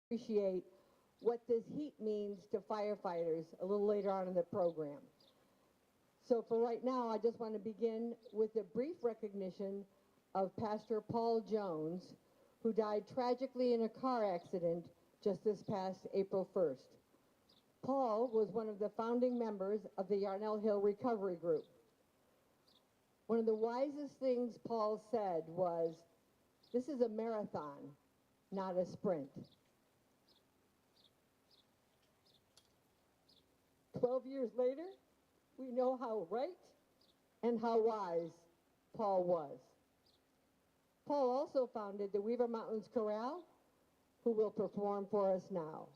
Appreciate what this heat means to firefighters a little later on in the program. So for right now, I just want to begin with a brief recognition of Pastor Paul Jones, who died tragically in a car accident just this past April 1st. Paul was one of the founding members of the Yarnell Hill Recovery Group. One of the wisest things Paul said was, "This is a marathon, not a sprint." 12 years later, we know how right and how wise Paul was. Paul also founded the Weaver Mountains Chorale, who will perform for us now.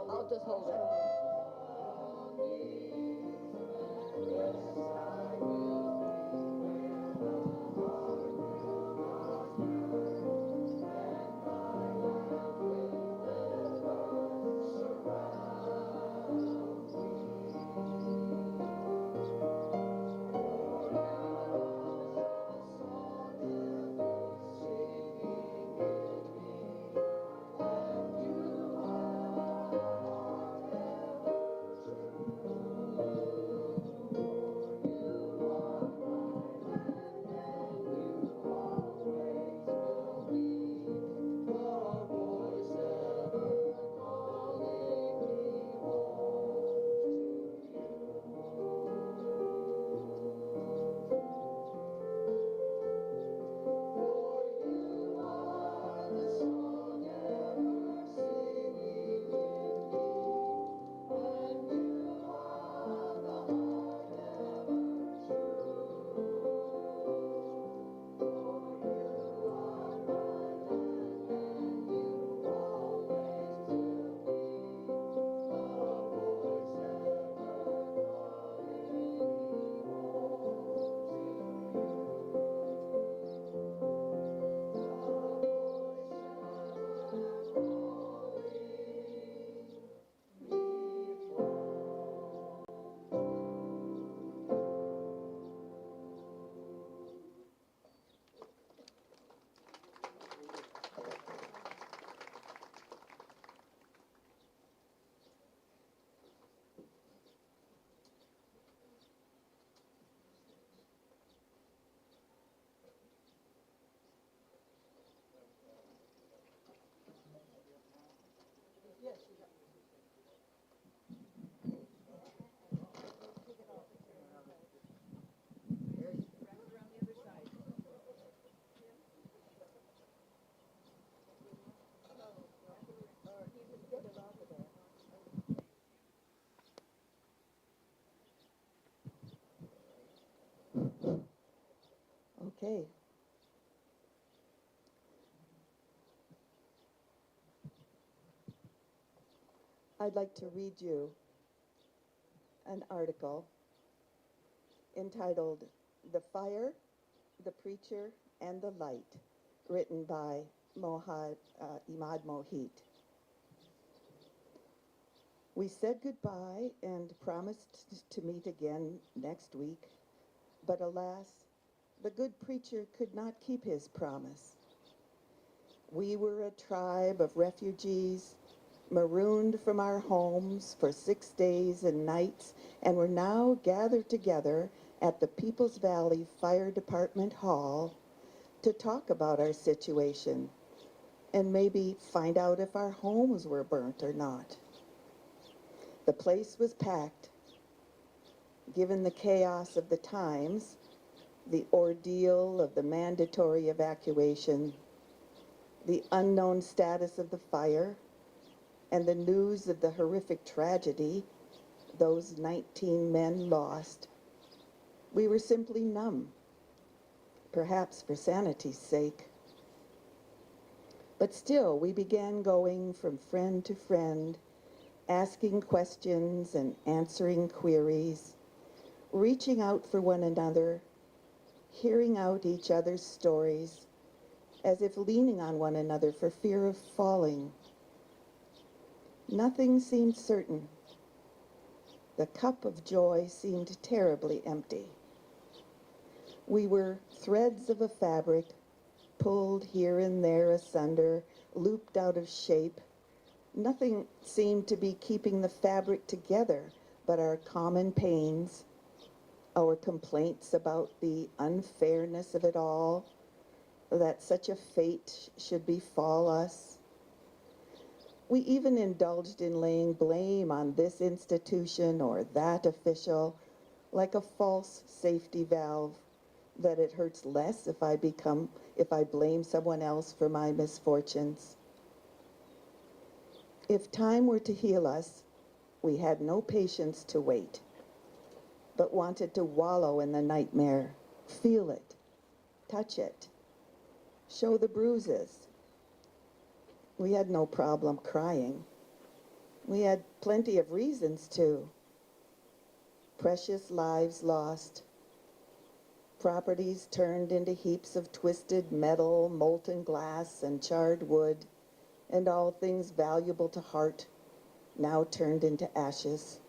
I'll just hold it. Okay. I'd like to read you an article entitled "The Fire, the Preacher, and the Light," written by Imad Mohit. We said goodbye and promised to meet again next week, but alas, the good preacher could not keep his promise. We were a tribe of refugees marooned from our homes for 6 days and nights, and we're now gathered together at the Peoples Valley Fire Department Hall to talk about our situation and maybe find out if our homes were burnt or not. The place was packed. Given the chaos of the times, the ordeal of the mandatory evacuation, the unknown status of the fire, and the news of the horrific tragedy those 19 men lost, we were simply numb, perhaps for sanity's sake. But still, we began going from friend to friend, asking questions and answering queries, reaching out for one another, hearing out each other's stories, as if leaning on one another for fear of falling. Nothing seemed certain. The cup of joy seemed terribly empty. We were threads of a fabric, pulled here and there asunder, looped out of shape. Nothing seemed to be keeping the fabric together but our common pains, our complaints about the unfairness of it all, that such a fate should befall us. We even indulged in laying blame on this institution or that official, like a false safety valve, that it hurts less if I blame someone else for my misfortunes. If time were to heal us, we had no patience to wait, but wanted to wallow in the nightmare, feel it, touch it, show the bruises. We had no problem crying. We had plenty of reasons to. Precious lives lost, properties turned into heaps of twisted metal, molten glass, and charred wood, and all things valuable to heart now turned into ashes.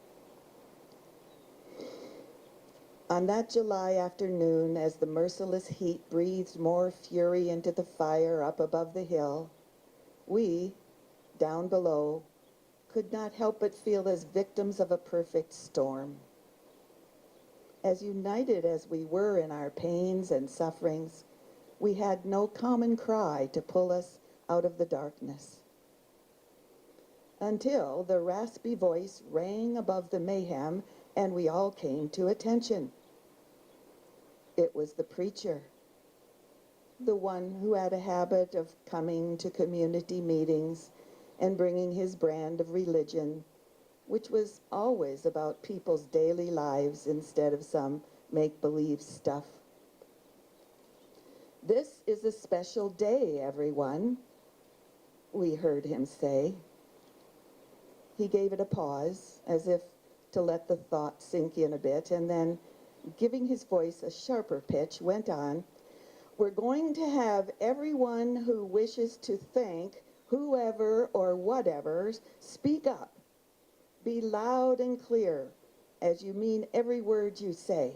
On that July afternoon, as the merciless heat breathed more fury into the fire up above the hill, we, down below, could not help but feel as victims of a perfect storm. As united as we were in our pains and sufferings, we had no common cry to pull us out of the darkness. Until the raspy voice rang above the mayhem and we all came to attention. It was the preacher, the one who had a habit of coming to community meetings and bringing his brand of religion, which was always about people's daily lives instead of some make-believe stuff. "This is a special day, everyone," we heard him say. He gave it a pause, as if to let the thought sink in a bit, and then, giving his voice a sharper pitch, went on, "We're going to have everyone who wishes to thank whoever or whatever speak up. Be loud and clear, as you mean every word you say."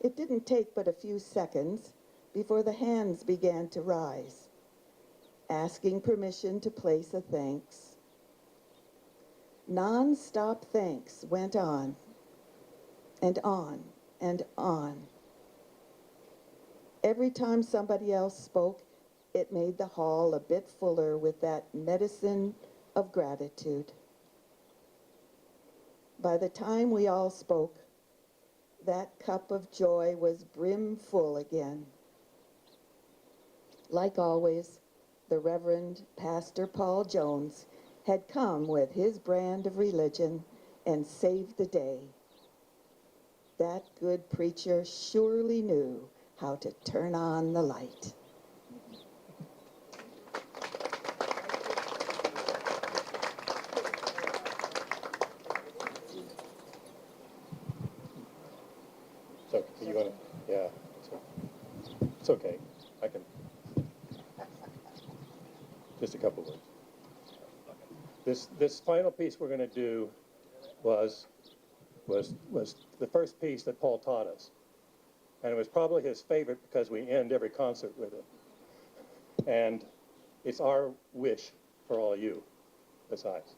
It didn't take but a few seconds before the hands began to rise, asking permission to place a thanks. Non-stop thanks went on, and on, and on. Every time somebody else spoke, it made the hall a bit fuller with that medicine of gratitude. By the time we all spoke, that cup of joy was brim full again. Like always, the Reverend Pastor Paul Jones had come with his brand of religion and saved the day. That good preacher surely knew how to turn on the light. So, you want to, yeah, it's okay. I can, just a couple words. This final piece we're going to do was the first piece that Paul taught us. And it was probably his favorite because we end every concert with it. And it's our wish for all you besides.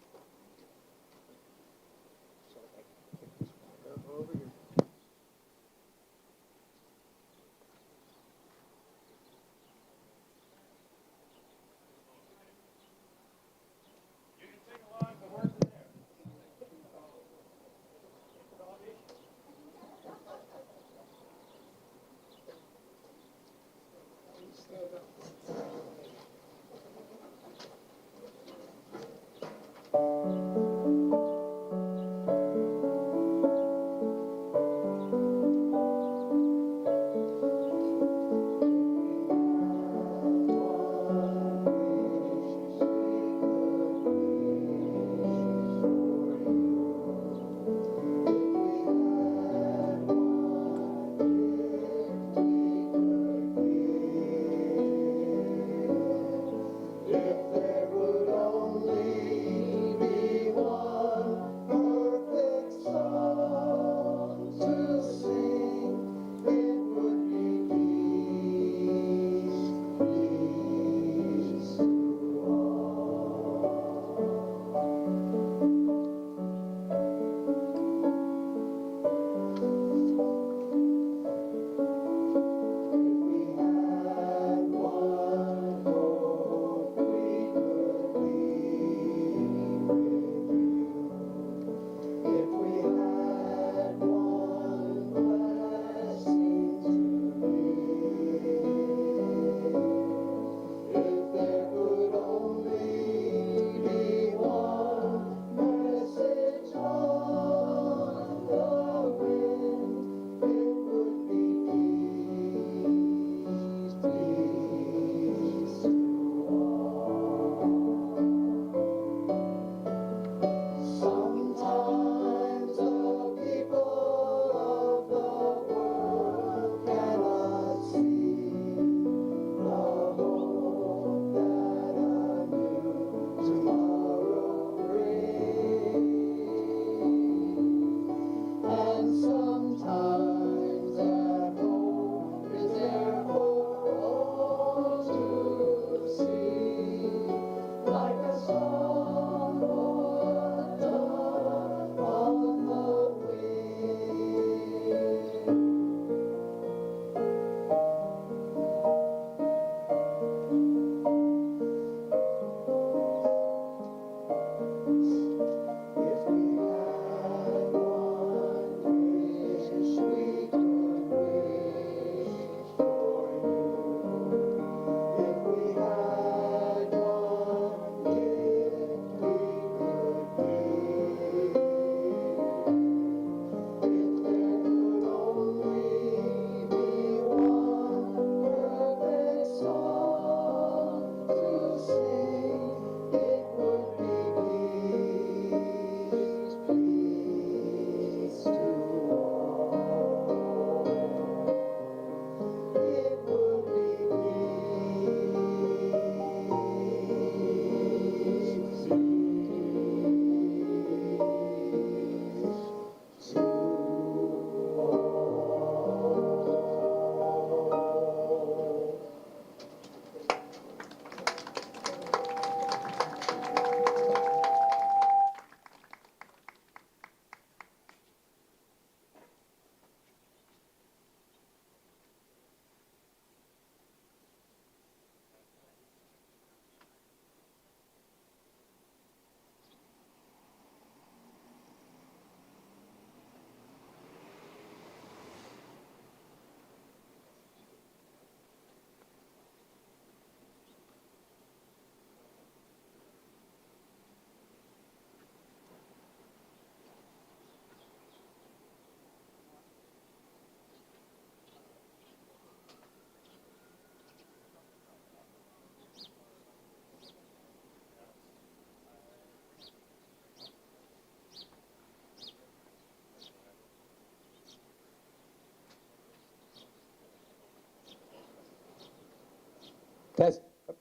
Test. I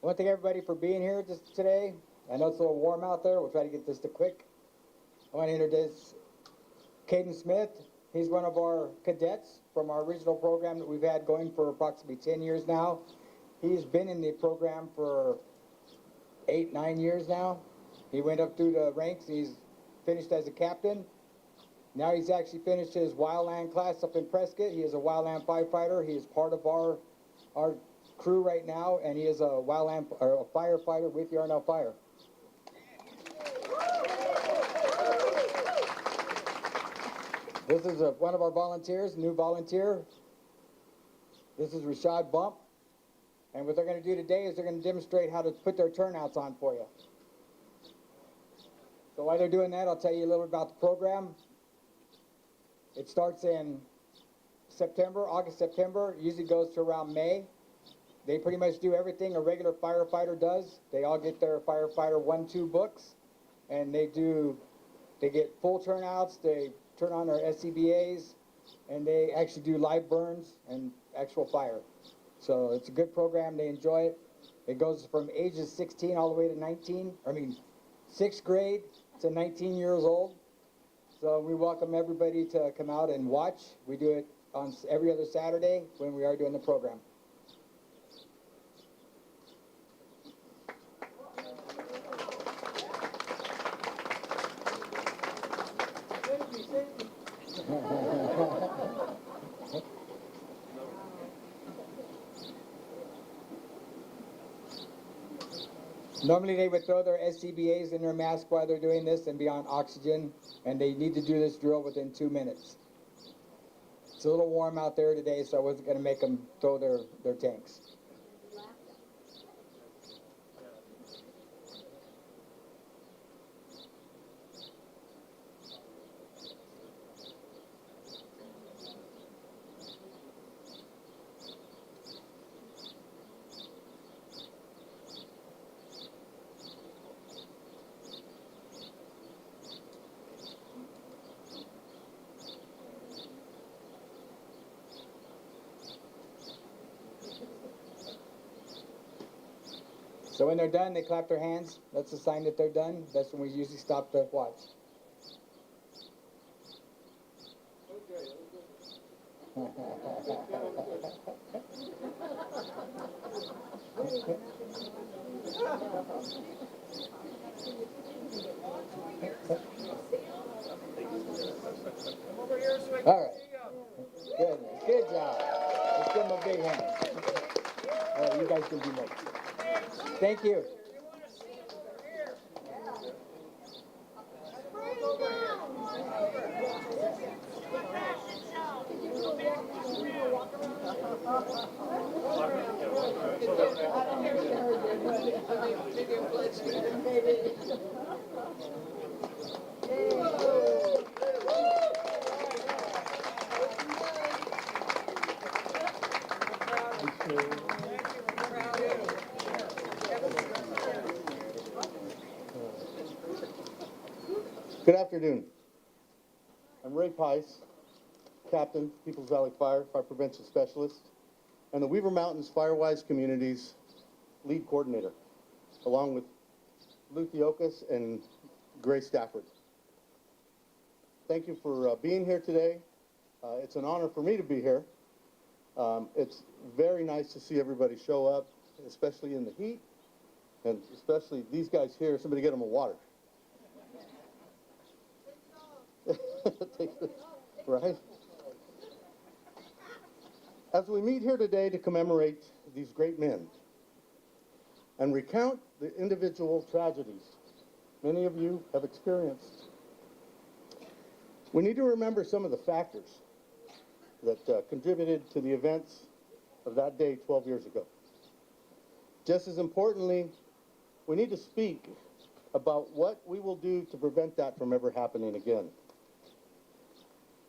want to thank everybody for being here just today. I know it's a little warm out there. We'll try to get this to quick. I want to introduce Caden Smith. He's one of our cadets from our regional program that we've had going for approximately 10 years now. He's been in the program for 8, 9 years now. He went up through the ranks. He's finished as a captain. Now he's actually finished his wildland class up in Prescott. He is a wildland firefighter. He is part of our crew right now, and he is a wildland or a firefighter with Yarnell Fire. This is one of our volunteers, new volunteer. This is Rashad Bump. And what they're going to do today is they're going to demonstrate how to put their turnouts on for you. So while they're doing that, I'll tell you a little about the program. It starts in September, August, September. It usually goes to around May. They pretty much do everything a regular firefighter does. They all get their firefighter 1-2 books, and they get full turnouts. They turn on their SCBAs, and they actually do live burns and actual fire. So it's a good program. They enjoy it. It goes from ages 16 all the way to 6th grade to 19 years old. So we welcome everybody to come out and watch. We do it on every other Saturday when we are doing the program. Normally they would throw their SCBAs in their mask while they're doing this and be on oxygen, and they need to do this drill within 2 minutes. It's a little warm out there today, so I wasn't going to make them throw their tanks. So when they're done, they clap their hands. That's a sign that they're done. That's when we usually stop to watch. All right. Good. Good job. Let's give them a big hand. All right, you guys can do more. Thank you. Good afternoon. I'm Ray Pice, Captain, Peoples Valley Fire Prevention Specialist, and the Weaver Mountains Firewise Community's lead coordinator, along with Lou Theokas and Grace Stafford. Thank you for being here today. It's an honor for me to be here. It's very nice to see everybody show up, especially in the heat, and especially these guys here. Somebody get them a water. Right? As we meet here today to commemorate these great men and recount the individual tragedies many of you have experienced, we need to remember some of the factors that contributed to the events of that day 12 years ago. Just as importantly, we need to speak about what we will do to prevent that from ever happening again.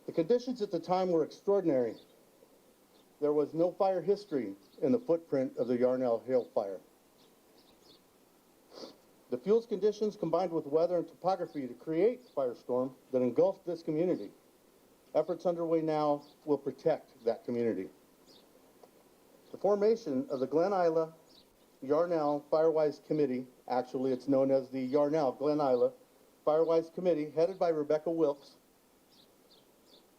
The conditions at the time were extraordinary. There was no fire history in the footprint of the Yarnell Hill Fire. The fuels conditions combined with weather and topography to create a firestorm that engulfed this community. Efforts underway now will protect that community. The formation of the Glen Isla Yarnell Firewise Committee, actually it's known as the Yarnell Glen Isla Firewise Committee, headed by Rebecca Wilkes,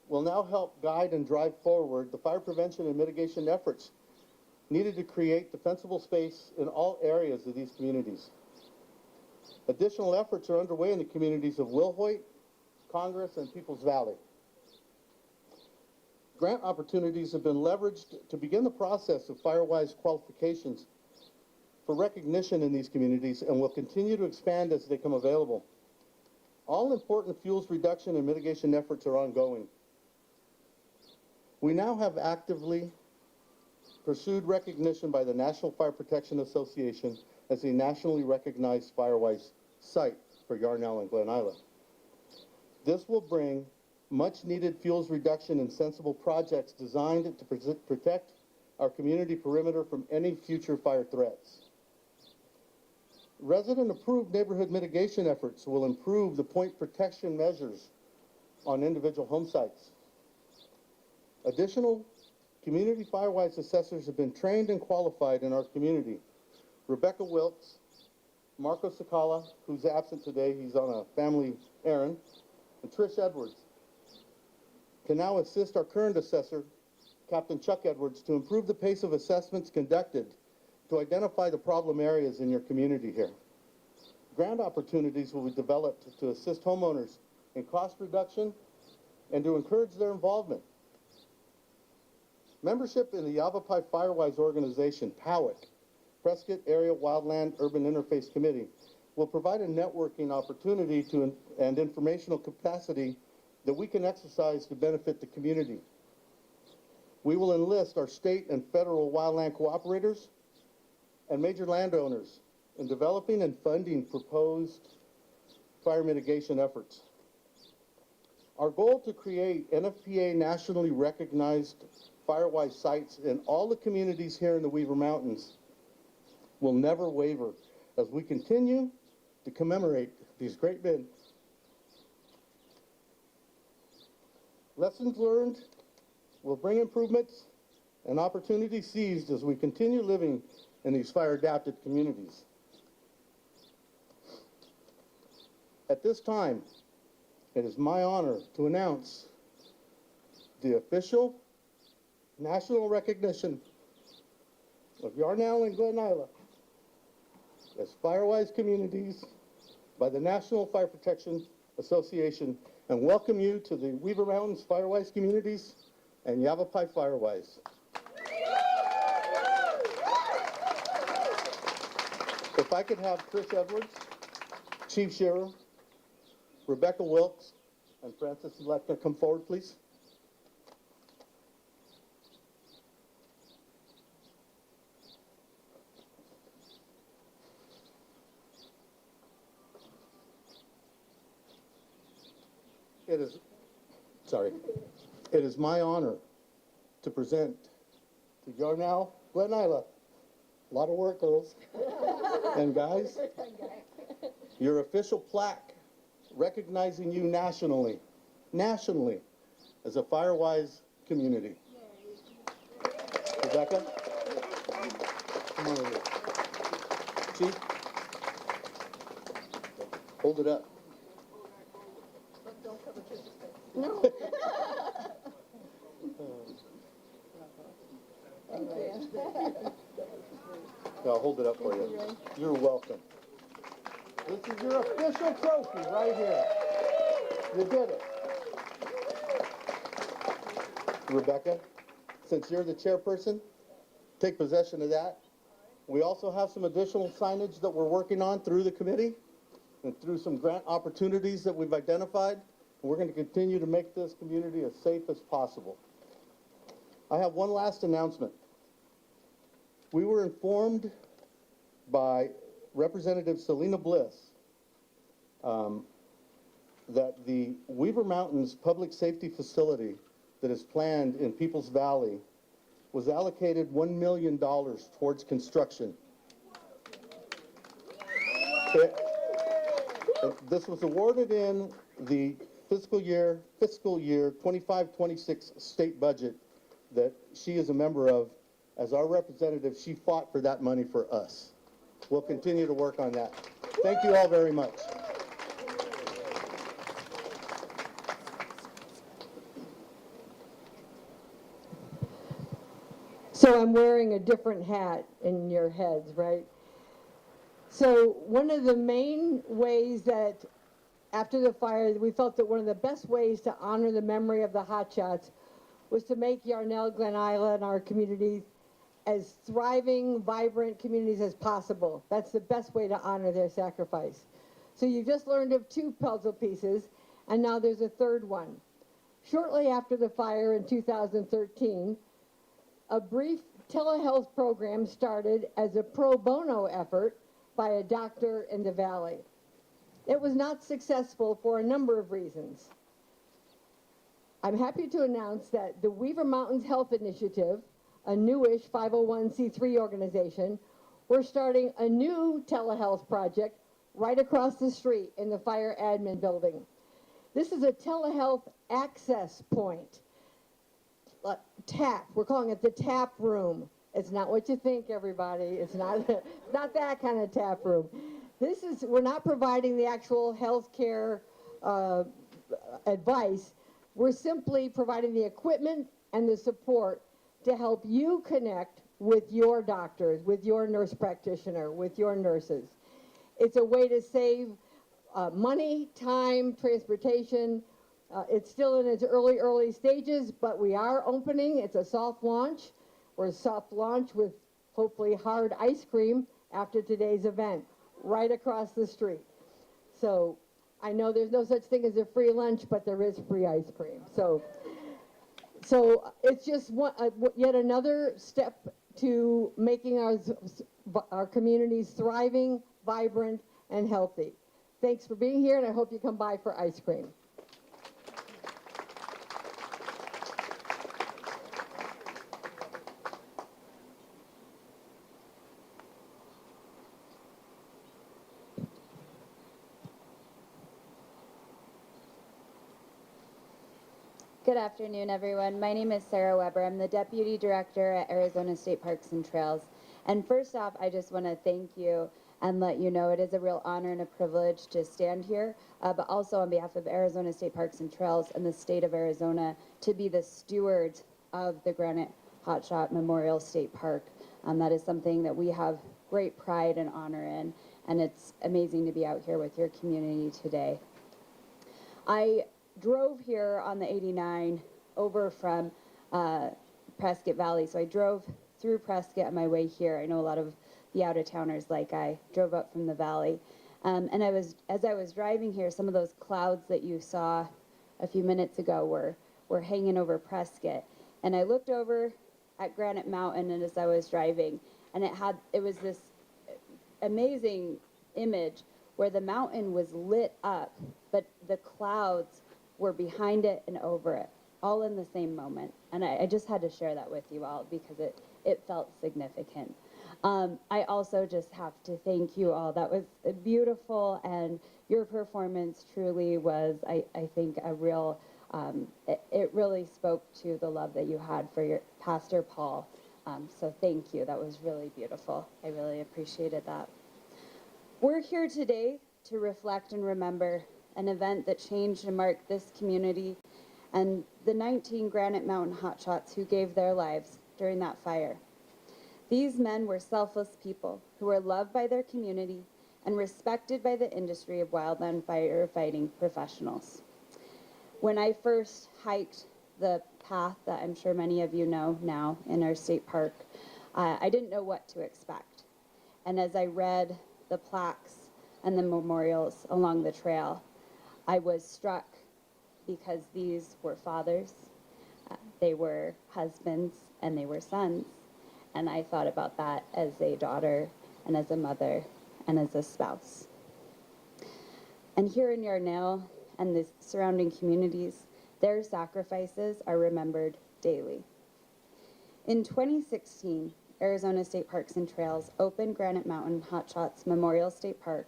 will now help guide and drive forward the fire prevention and mitigation efforts needed to create defensible space in all areas of these communities. Additional efforts are underway in the communities of Wilhoit, Congress, and Peoples Valley. Grant opportunities have been leveraged to begin the process of FireWise qualifications for recognition in these communities and will continue to expand as they come available. All important fuels reduction and mitigation efforts are ongoing. We now have actively pursued recognition by the National Fire Protection Association as a nationally recognized FireWise site for Yarnell and Glen Isla. This will bring much-needed fuels reduction and sensible projects designed to protect our community perimeter from any future fire threats. Resident-approved neighborhood mitigation efforts will improve the point protection measures on individual home sites. Additional community FireWise assessors have been trained and qualified in our community. Rebecca Wilkes, Marco Sakala, who's absent today, he's on a family errand, and Trish Edwards can now assist our current assessor, Captain Chuck Edwards, to improve the pace of assessments conducted to identify the problem areas in your community here. Grant opportunities will be developed to assist homeowners in cost reduction and to encourage their involvement. Membership in the Yavapai FireWise organization, POWIC, Prescott Area Wildland Urban Interface Committee, will provide a networking opportunity and informational capacity that we can exercise to benefit the community. We will enlist our state and federal wildland cooperators and major landowners in developing and funding proposed fire mitigation efforts. Our goal to create NFPA nationally recognized FireWise sites in all the communities here in the Weaver Mountains will never waver as we continue to commemorate these great men. Lessons learned will bring improvements and opportunities seized as we continue living in these fire-adapted communities. At this time, it is my honor to announce the official national recognition of Yarnell and Glen Isla as FireWise communities by the National Fire Protection Association, and welcome you to the Weaver Mountains FireWise communities and Yavapai FireWise. If I could have Chris Edwards, Chief Shearer, Rebecca Wilkes, and Francis Lechner come forward, please. It is my honor to present to Yarnell, Glen Isla, a lot of work, girls and guys, your official plaque recognizing you nationally as a FireWise community. Rebecca, come on over. Chief, hold it up. No. I'll hold it up for you. You're welcome. This is your official trophy right here. You did it. Rebecca, since you're the chairperson, take possession of that. We also have some additional signage that we're working on through the committee and through some grant opportunities that we've identified. We're going to continue to make this community as safe as possible. I have one last announcement. We were informed by Representative Selena Bliss that the Weaver Mountains Public Safety Facility that is planned in Peoples Valley was allocated $1 million towards construction. This was awarded in the fiscal year 25-26 state budget that she is a member of. As our representative, she fought for that money for us. We'll continue to work on that. Thank you all very much. So I'm wearing a different hat in your heads, right? So one of the main ways that after the fire, we felt that one of the best ways to honor the memory of the Hotshots was to make Yarnell, Glen Island, our community, as thriving, vibrant communities as possible. That's the best way to honor their sacrifice. So you just learned of 2 puzzle pieces, and now there's a third one. Shortly after the fire in 2013, a brief telehealth program started as a pro bono effort by a doctor in the valley. It was not successful for a number of reasons. I'm happy to announce that the Weaver Mountains Health Initiative, a newish 501c3 organization, we're starting a new telehealth project right across the street in the fire admin building. This is a telehealth access point. TAP, we're calling it the TAP room. It's not what you think, everybody. It's not that kind of tap room. We're not providing the actual healthcare advice. We're simply providing the equipment and the support to help you connect with your doctors, with your nurse practitioner, with your nurses. It's a way to save money, time, transportation. It's still in its early stages, but we are opening. It's a soft launch. We're a soft launch with hopefully hard ice cream after today's event, right across the street. So I know there's no such thing as a free lunch, but there is free ice cream. So it's just yet another step to making our communities thriving, vibrant, and healthy. Thanks for being here, and I hope you come by for ice cream. Good afternoon, everyone. My name is Sarah Weber. I'm the Deputy Director at Arizona State Parks and Trails. And first off, I just want to thank you and let you know it is a real honor and a privilege to stand here, but also on behalf of Arizona State Parks and Trails and the state of Arizona to be the stewards of the Granite Hotshot Memorial State Park. That is something that we have great pride and honor in, and it's amazing to be out here with your community today. I drove here on the 89 over from Prescott Valley. So I drove through Prescott on my way here. I know a lot of the out-of-towners, like I, drove up from the valley. And as I was driving here, some of those clouds that you saw a few minutes ago were hanging over Prescott. And I looked over at Granite Mountain, and as I was driving, and it was this amazing image where the mountain was lit up, but the clouds were behind it and over it, all in the same moment. And I just had to share that with you all because it felt significant. I also just have to thank you all. That was beautiful, and your performance truly was, I think, a real, it really spoke to the love that you had for your Pastor Paul. So thank you. That was really beautiful. I really appreciated that. We're here today to reflect and remember an event that changed and marked this community and the 19 Granite Mountain Hotshots who gave their lives during that fire. These men were selfless people who were loved by their community and respected by the industry of wildland firefighting professionals. When I first hiked the path that I'm sure many of you know now in our state park, I didn't know what to expect. And as I read the plaques and the memorials along the trail, I was struck because these were fathers, they were husbands, and they were sons. And I thought about that as a daughter, and as a mother, and as a spouse. And here in Yarnell and the surrounding communities, their sacrifices are remembered daily. In 2016, Arizona State Parks and Trails opened Granite Mountain Hotshots Memorial State Park.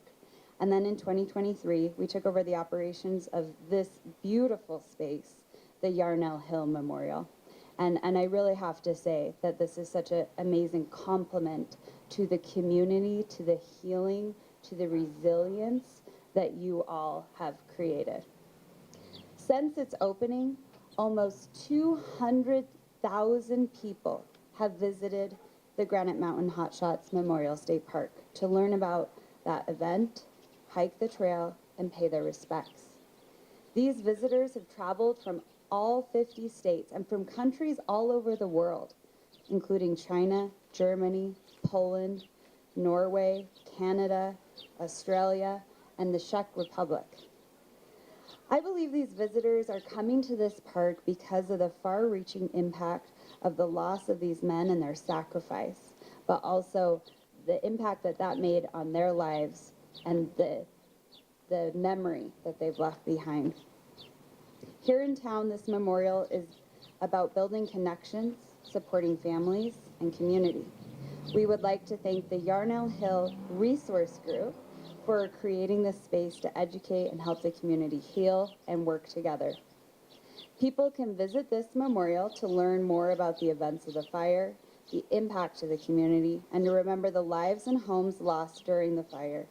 And then in 2023, we took over the operations of this beautiful space, the Yarnell Hill Memorial. And I really have to say that this is such an amazing compliment to the community, to the healing, to the resilience that you all have created. Since its opening, almost 200,000 people have visited the Granite Mountain Hotshots Memorial State Park to learn about that event, hike the trail, and pay their respects. These visitors have traveled from all 50 states and from countries all over the world, including China, Germany, Poland, Norway, Canada, Australia, and the Czech Republic. I believe these visitors are coming to this park because of the far-reaching impact of the loss of these men and their sacrifice, but also the impact that that made on their lives and the memory that they've left behind. Here in town, this memorial is about building connections, supporting families, and community. We would like to thank the Yarnell Hill Resource Group for creating this space to educate and help the community heal and work together. People can visit this memorial to learn more about the events of the fire, the impact to the community, and to remember the lives and homes lost during the fire.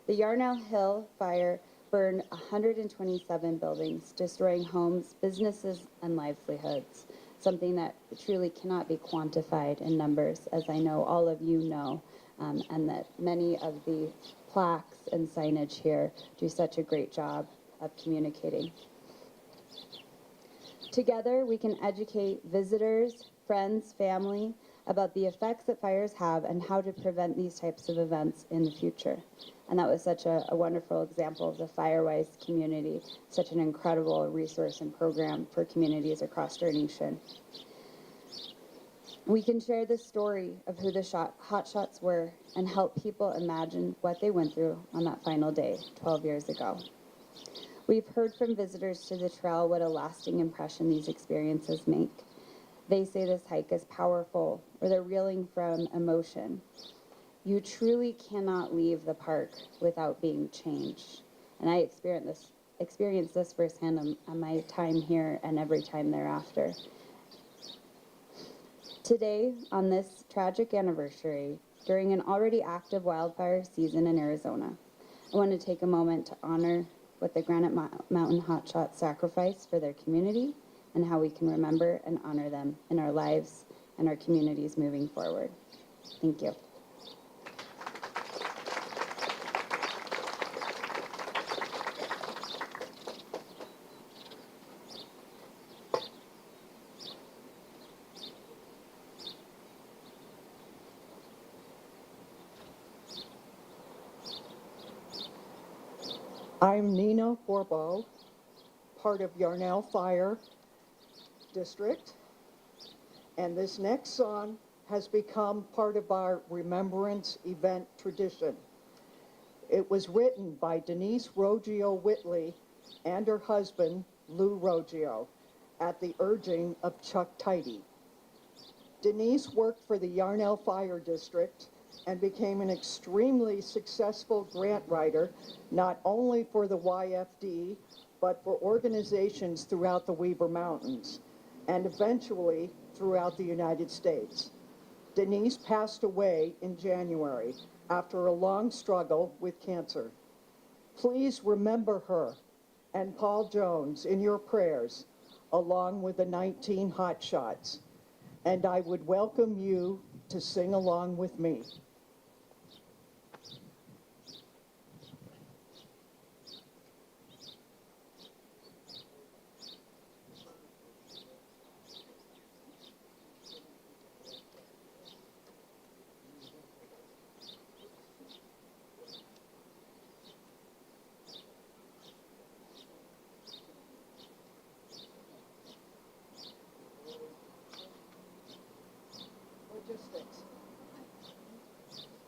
The Yarnell Hill Fire burned 127 buildings, destroying homes, businesses, and livelihoods, something that truly cannot be quantified in numbers, as I know all of you know, and that many of the plaques and signage here do such a great job of communicating. Together, we can educate visitors, friends, family about the effects that fires have and how to prevent these types of events in the future. And that was such a wonderful example of the Firewise community, such an incredible resource and program for communities across our nation. We can share the story of who the Hotshots were and help people imagine what they went through on that final day 12 years ago. We've heard from visitors to the trail what a lasting impression these experiences make. They say this hike is powerful, or they're reeling from emotion. You truly cannot leave the park without being changed. And I experienced this firsthand on my time here and every time thereafter. Today, on this tragic anniversary, during an already active wildfire season in Arizona, I want to take a moment to honor what the Granite Mountain Hotshots sacrificed for their community and how we can remember and honor them in our lives and our communities moving forward. Thank you. I'm Nina Forbo, part of Yarnell Fire District, and this next song has become part of our Remembrance event tradition. It was written by Denise Roggio Whitley and her husband, Lou Roggio, at the urging of Chuck Tidy. Denise worked for the Yarnell Fire District and became an extremely successful grant writer, not only for the YFD, but for organizations throughout the Weber Mountains, and eventually throughout the United States. Denise passed away in January after a long struggle with cancer. Please remember her and Paul Jones in your prayers, along with the 19 Hotshots. And I would welcome you to sing along with me. Logistics.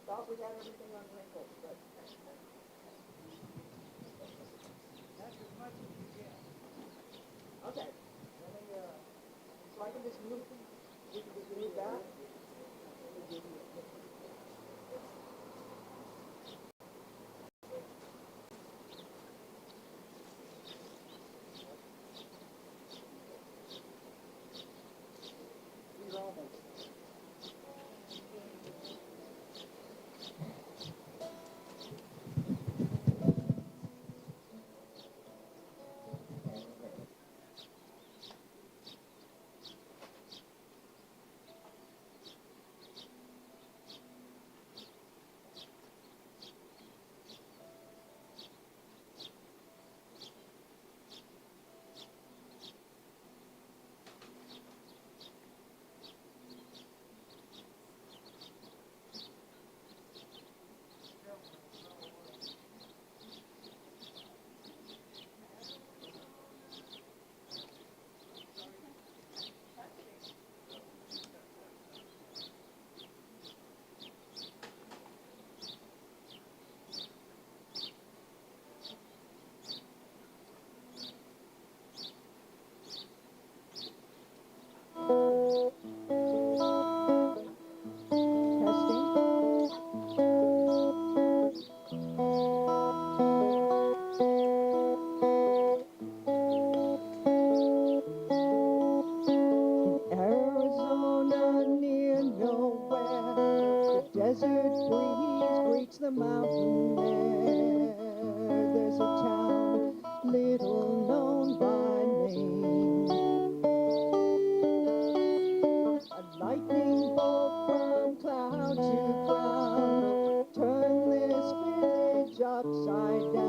Thought we had everything on wrinkles, but that's as much as you get. Okay. Let me, so I can just move, we can just move that. These are almost.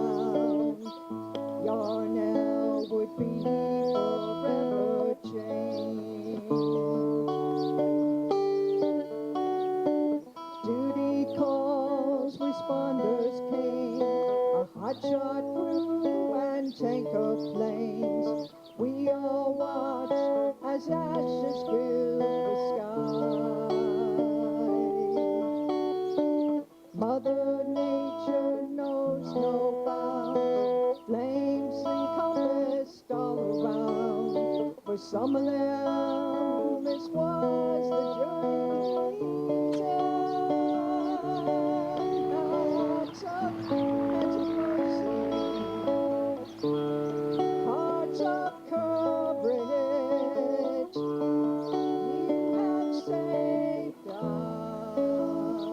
sound, Yarnell would be forever changed. Duty calls, responders came, a hotshot crew and tanker planes. We all watched as ashes filled the sky. Mother Nature knows no bounds, flames encompassed all around. For some of them, this was the journey's end. Hands of mercy, hearts of courage, you have saved us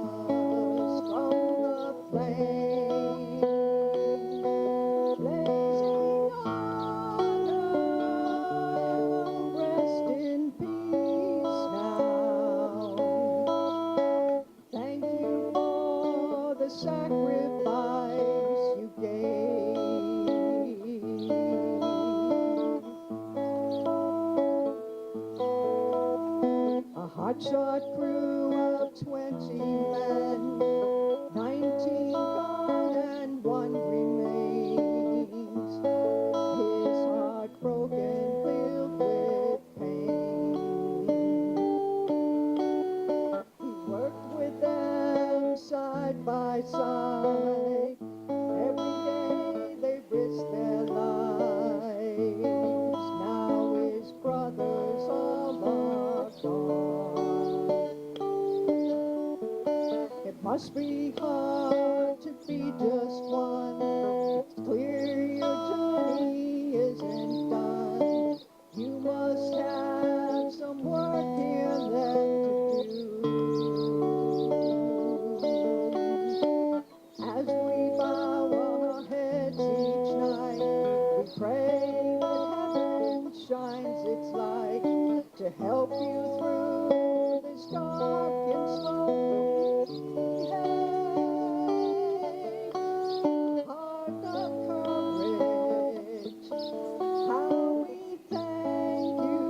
from the flames. Blazing honor, rest in peace now. Thank you for the sacrifice you gave. A hotshot crew of 20 men, 19 gone and one remains. His heart broken, filled with pain. He worked with them side by side. Every day they risked their lives. Now his brothers all are gone. It must be hard to be just one. It's clear your journey isn't done. You must have some work here left to do. As we bow our heads each night, we pray that heaven shines its light to help you through this dark and slowly haze. Heart of courage, how we thank you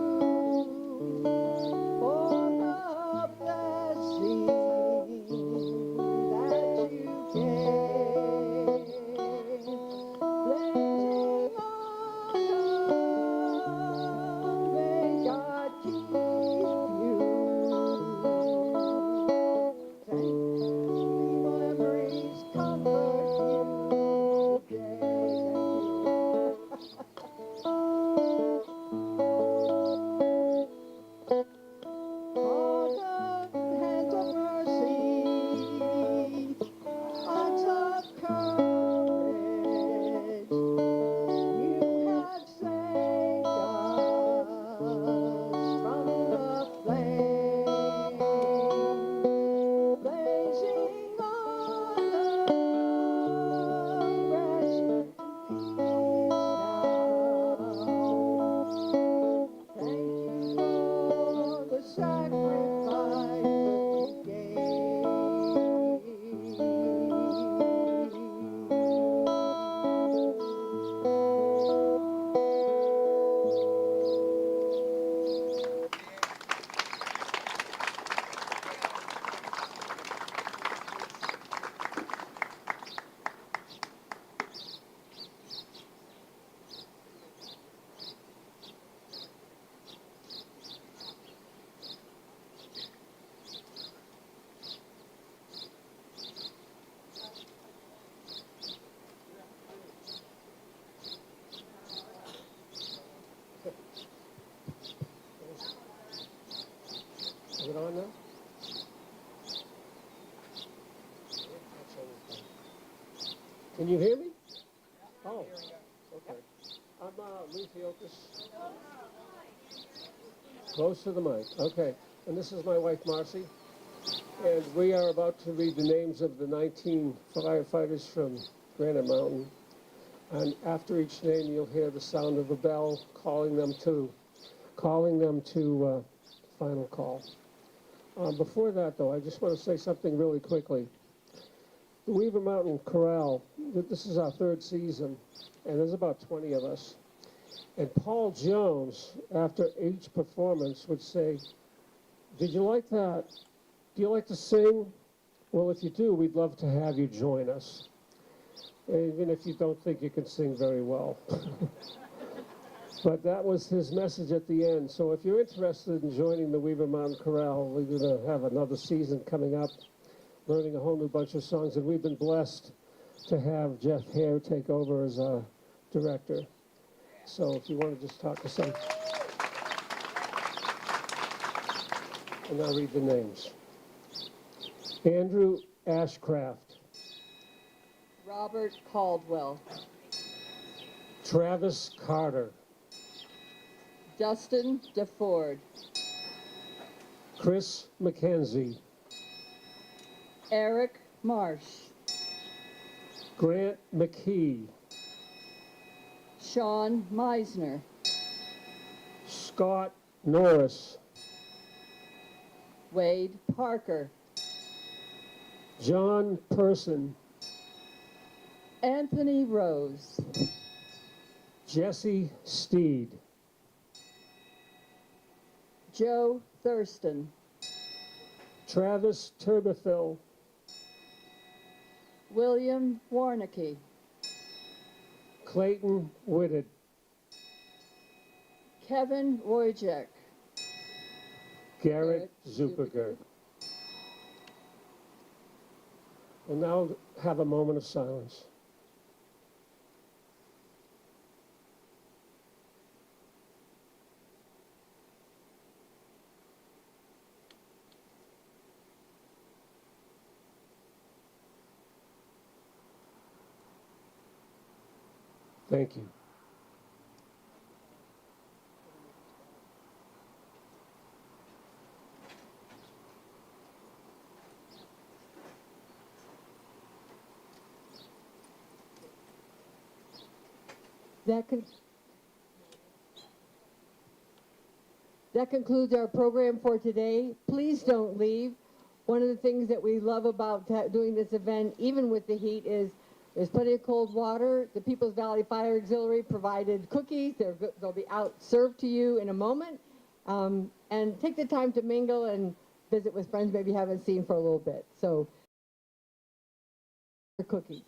for the blessing that you gave. Blazing honor, may God keep you. Thank memories comfort you today. For the hands of mercy, hearts of courage, you have saved us from the flames. Blazing honor, rest in peace now. Thank you for the sacrifice you Is it on now? Can you hear me? Oh, okay. I'm Luthiotis. Close to the mic. Okay. And this is my wife, Marcy. And we are about to read the names of the 19 firefighters from Granite Mountain. And after each name, you'll hear the sound of a bell calling them to final call. Before that, though, I just want to say something really quickly. the Weaver Mountain Corral, this is our third season, and there's about 20 of us. And Paul Jones, after each performance, would say, "Did you like that? Do you like to sing? Well, if you do, we'd love to have you join us, even if you don't think you can sing very well." But that was his message at the end. So if you're interested in joining the Weaver Mountain Corral, we're going to have another season coming up, learning a whole new bunch of songs. And we've been blessed to have Jeff Hare take over as our director. So if you want to just talk to some. And I'll read the names. Andrew Ashcraft. Robert Caldwell. Travis Carter. Justin DeFord. Chris McKenzie. Eric Marsh. Grant McKee. Sean Meisner. Scott Norris. Wade Parker. John Person. Anthony Rose. Jesse Steed. Joe Thurston. Travis Turberthil. William Warnicki. Clayton Whitted. Kevin Wojcik. Garrett Zuperger. We'll now have a moment of silence. Thank you. That concludes our program for today. Please don't leave. One of the things that we love about doing this event, even with the heat, is there's plenty of cold water. The Peoples Valley Fire Auxiliary provided cookies. They'll be out served to you in a moment. And take the time to mingle and visit with friends maybe you haven't seen for a little bit. So, cookies.